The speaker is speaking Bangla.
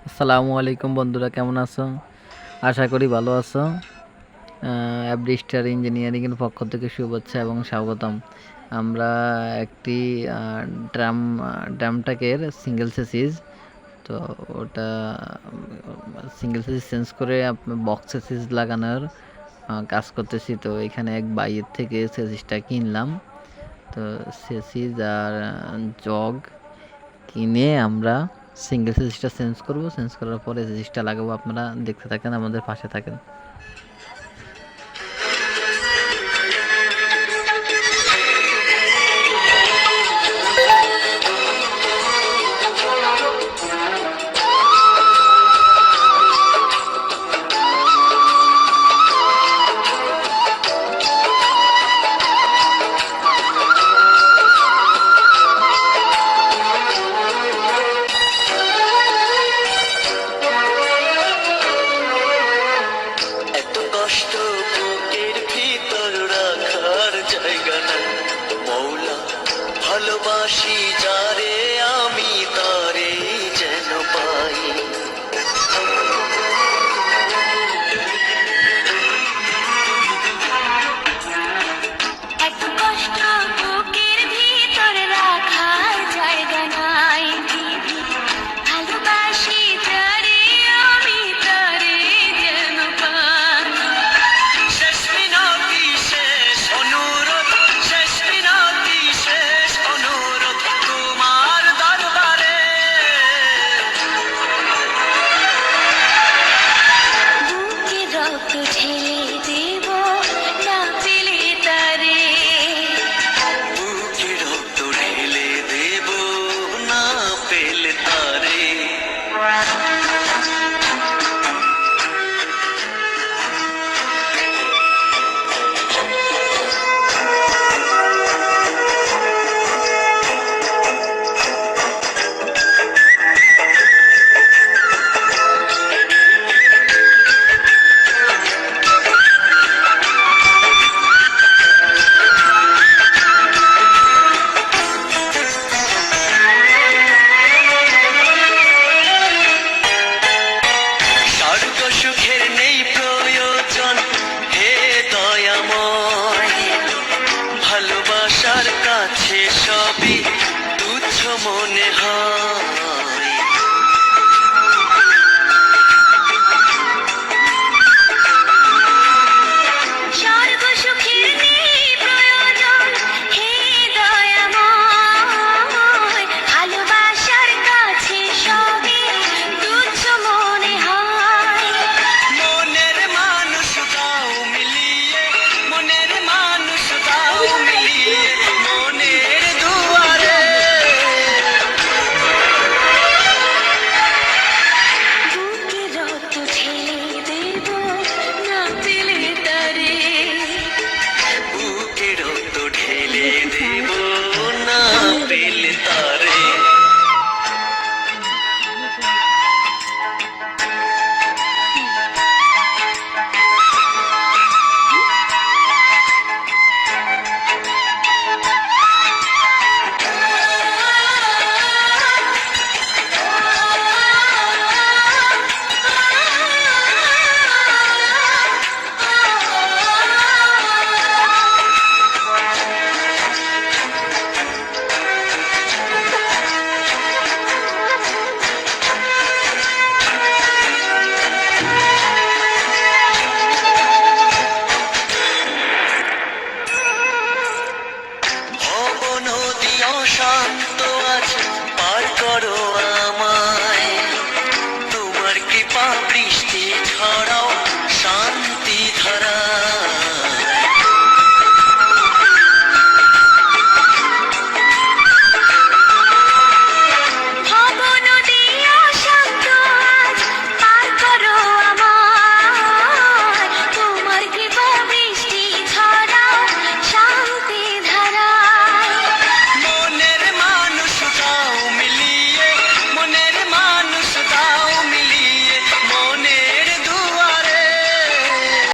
আসসালামু আলাইকুম বন্ধুরা, কেমন আছো? আশা করি ভালো আছো। অ্যাবরি স্টার ইঞ্জিনিয়ারিংয়ের পক্ষ থেকে শুভেচ্ছা এবং স্বাগতম। আমরা একটি ড্রাম ট্রাকের সিঙ্গেল চেসিস, তো ওটা সিঙ্গেল চেসিস চেঞ্জ করে বক্স চেসিস লাগানোর কাজ করতেছি। তো এখানে এক বাইয়ের থেকে চেসিসটা কিনলাম। তো চেসিস আর জগ কিনে আমরা সিঙ্গেল চেসিসটা চেঞ্জ করব। চেঞ্জ করার পরে চেসিসটা লাগাবো। আপনারা দেখতে থাকেন, আমাদের পাশে থাকেন। এত কষ্ট বুকের ভিতর রাখার জায়গা নাই মৌলা, ভালোবাসি যারে আমি তারে যেন পাই। এত কষ্ট বুকের ভিতর রাখার জায়গা নাই, ভালোবাসি যারে আমি তারে যেন পাই। শেষ মিনতি শেষ অনুরোধ, শেষ মিনতি শেষ অনুরোধ তোমার দরবারে। বুকে রক্ত ঢেলে দেব না পেলে তারে, বুকে রক্ত ঢেলে দেব না পেলে তারে।